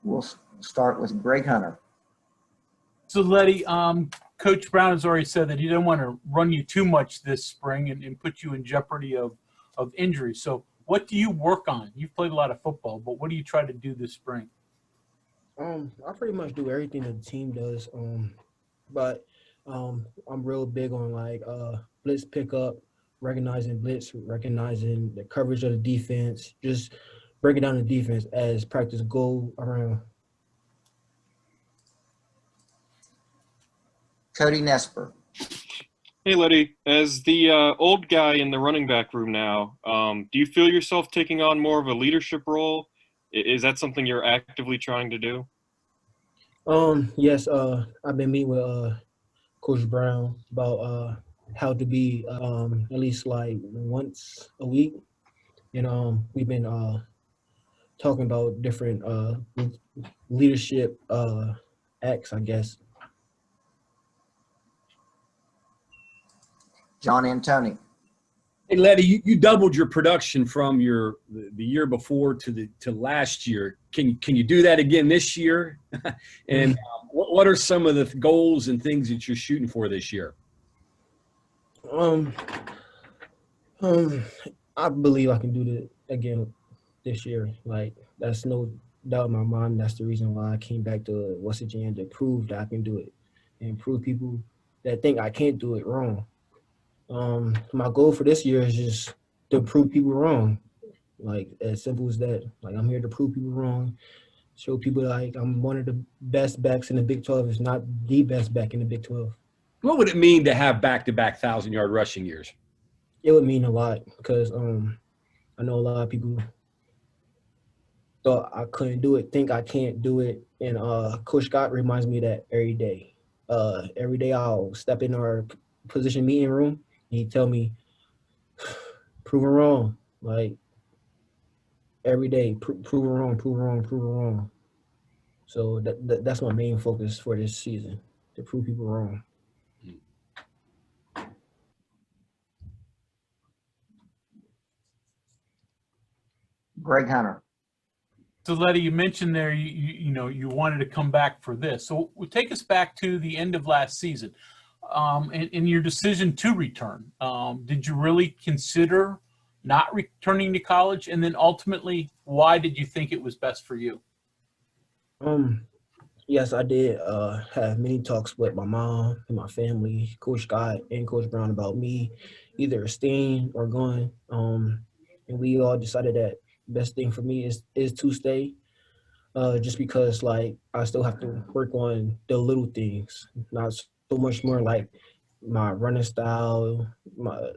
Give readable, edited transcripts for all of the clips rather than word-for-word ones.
we'll start with Greg Hunter. So, Leddie, Coach Brown has already said that he didn't want to run you too much this spring and put you in jeopardy of injury. So what do you work on? You've played a lot of football, but what do you try to do this spring? I pretty much do everything that the team does. But I'm real big on like blitz pickup, recognizing blitz, recognizing the coverage of the defense, just breaking down the defense as practice go around. Cody Nesper. Hey, Leddie, as the old guy in the running back room now, do you feel yourself taking on more of a leadership role? Is that something you're actively trying to do? Yes, I've been meeting with Coach Brown about how to be at least like once a week. And we've been talking about different leadership acts, I guess. John Antoni. Hey, Leddie, you doubled your production from the year before to last year. Can you do that again this year? And what are some of the goals and things that you're shooting for this year? I believe I can do that again this year. Like, that's no doubt in my mind. That's the reason why I came back to West Virginia, to prove that I can do it and prove people that think I can't do it wrong. My goal for this year is just to prove people wrong. Like, as simple as that. Like, I'm here to prove people wrong, show people like I'm one of the best backs in the Big 12, if not the best back in the Big 12. What would it mean to have back-to-back 1,000-yard rushing years? It would mean a lot because I know a lot of people thought I couldn't do it, think I can't do it, and Coach Scott reminds me of that every day. Every day I'll step in our position meeting room, and he'd tell me, "Prove it wrong." Like, every day, prove it wrong, prove it wrong, prove it wrong. So that's my main focus for this season, to prove people wrong. Greg Hunter. So, Leddie, you mentioned there you wanted to come back for this. So take us back to the end of last season, and your decision to return. Did you really consider not returning to college? And then ultimately, why did you think it was best for you? Yes, I did have many talks with my mom and my family, Coach Scott and Coach Brown, about me either staying or going. And we all decided that best thing for me is to stay, just because, like, I still have to work on the little things, not so much more like my running style, my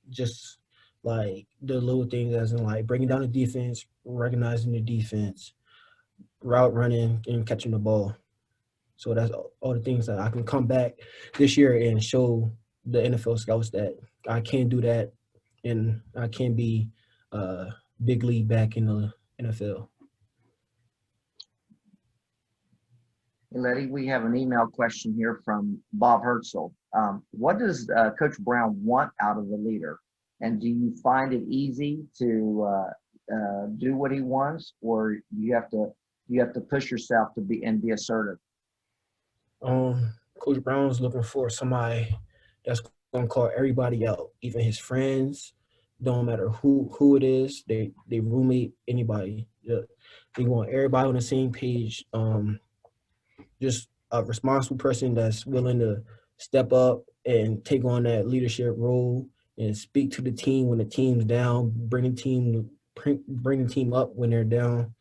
just like the little things, as in like breaking down the defense, recognizing the defense, route running, and catching the ball. So that's all the things that I can come back this year and show the NFL scouts that I can do that, and I can be big league back in the NFL. Hey, Leddie, we have an email question here from Bob Herzl. What does Coach Brown want out of the leader? And do you find it easy to do what he wants, or you have to push yourself to be assertive? Coach Brown's looking for somebody that's gonna call everybody out, even his friends. Don't matter who it is, they roommate, anybody. They want everybody on the same page. Just a responsible person that's willing to step up and take on that leadership role and speak to the team when the team's down, bring the team up when they're down,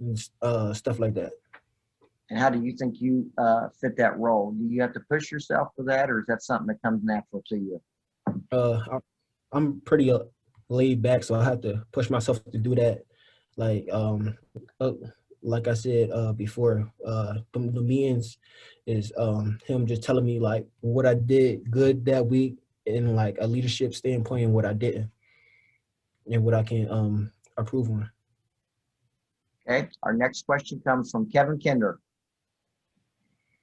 and stuff like that. And how do you think you fit that role? Do you have to push yourself for that, or is that something that comes natural to you? I'm pretty laid back, so I have to push myself to do that. Like I said before, the meetings is him just telling me like what I did good that week in like a leadership standpoint, and what I didn't, and what I can improve on. Okay, our next question comes from Kevin Kinder.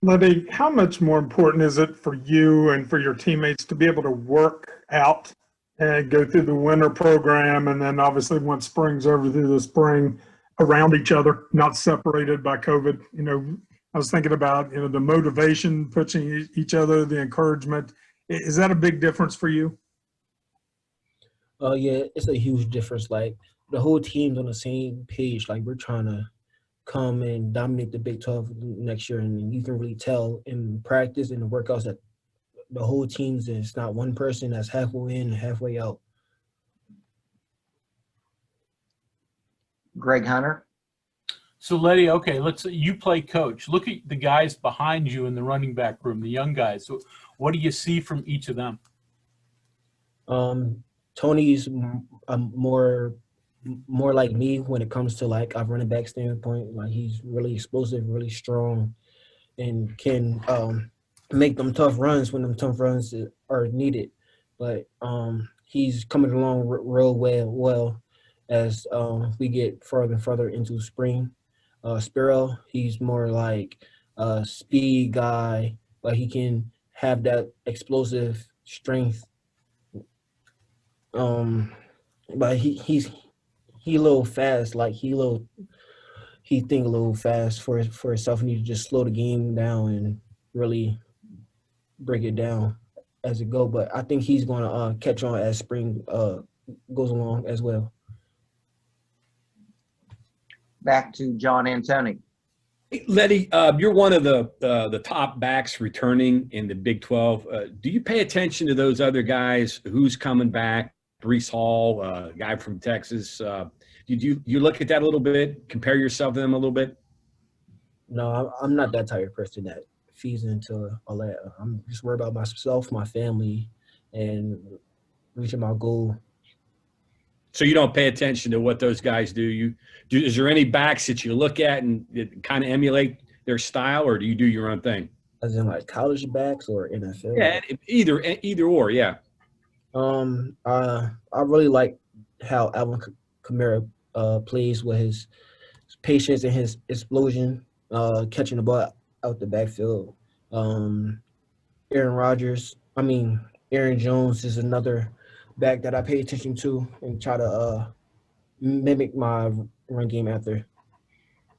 Leddie, how much more important is it for you and for your teammates to be able to work out and go through the winter program, and then obviously once spring's over, through the spring, around each other, not separated by COVID. I was thinking about, the motivation, pushing each other, the encouragement. Is that a big difference for you? Yeah, it's a huge difference. Like the whole team's on the same page. Like we're trying to come and dominate the Big 12 next year, and you can really tell in practice and the workouts that the whole team's in. It's not one person that's halfway in and halfway out. Greg Hunter. So Leddie, okay, you play coach. Look at the guys behind you in the running back room, the young guys. So what do you see from each of them? Tony's more like me when it comes to like a running back standpoint. Like he's really explosive, really strong, and can make them tough runs when them tough runs are needed. But he's coming along real well as we get further and further into spring. Spiro, he's more like a speed guy, but he can have that explosive strength. But he's a little fast. Like he think a little fast for himself. He need to just slow the game down and really break it down as it go. But I think he's going to catch on as spring goes along as well. Back to John Antoni. Hey, Leddie, you're one of the top backs returning in the Big 12. Do you pay attention to those other guys? Who's coming back? Brees Hall, guy from Texas. Did you look at that a little bit? Compare yourself to them a little bit? No, I'm not that type of person that feeds into all that. I'm just worried about myself, my family, and reaching my goal. So you don't pay attention to what those guys do. Is there any backs that you look at and kind of emulate their style, or do you do your own thing? As in like college backs or NFL? Yeah, either or, yeah. I really like how Alvin Kamara plays with his patience and his explosion, catching the ball out the backfield. Aaron Jones is another back that I pay attention to and try to mimic my run game after.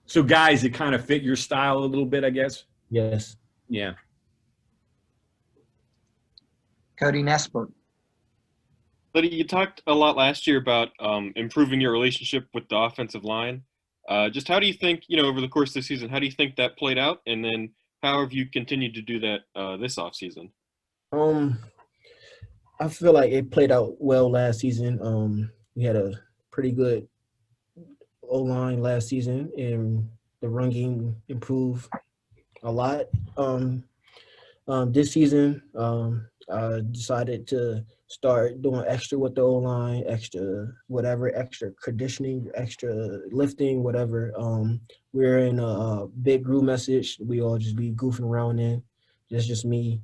So guys that kind of fit your style a little bit, I guess? Yes. Yeah. Cody Nesper. Leddie, you talked a lot last year about improving your relationship with the offensive line. Just how do you think, over the course of the season, how do you think that played out? And then how have you continued to do that this offseason? I feel like it played out well last season. We had a pretty good O-line last season, and the run game improved a lot. This season, I decided to start doing extra with the O-line, extra conditioning, extra lifting, whatever. We're in a big group message. We all just be goofing around in. That's just me.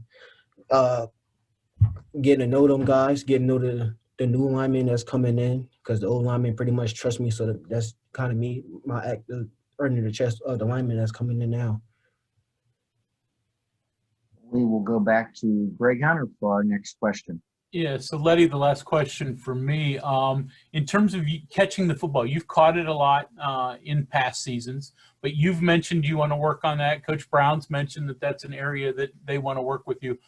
Getting to know them guys, getting to know the new lineman that's coming in, because the old lineman pretty much trust me. So that's kind of me, my act of earning the trust of the lineman that's coming in now. We will go back to Greg Hunter for our next question. Yeah, so Leddie, the last question for me. In terms of you catching the football, you've caught it a lot in past seasons, but you've mentioned you want to work on that. Coach Brown's mentioned that that's an area that they want to work with you.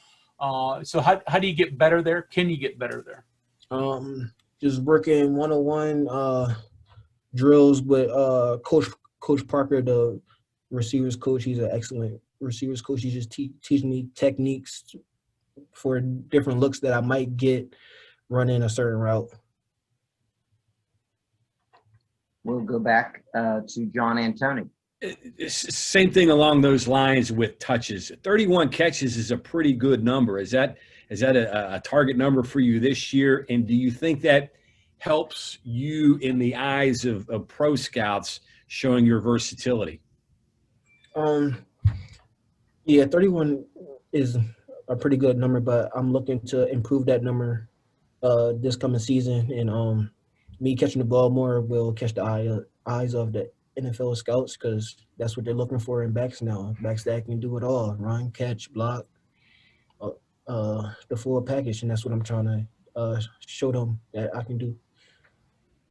So how do you get better there? Can you get better there? Just working one-on-one drills with Coach Parker, the receivers coach. He's an excellent receivers coach. He just teaching me techniques for different looks that I might get running a certain route. We'll go back to John Antoni. Same thing along those lines with touches. 31 catches is a pretty good number. Is that a target number for you this year? And do you think that helps you in the eyes of pro scouts showing your versatility? Yeah, 31 is a pretty good number, but I'm looking to improve that number this coming season. And me catching the ball more will catch the eyes of the NFL scouts, because that's what they're looking for in backs now. Backs that can do it all: run, catch, block, the full package. And that's what I'm trying to show them that I can do.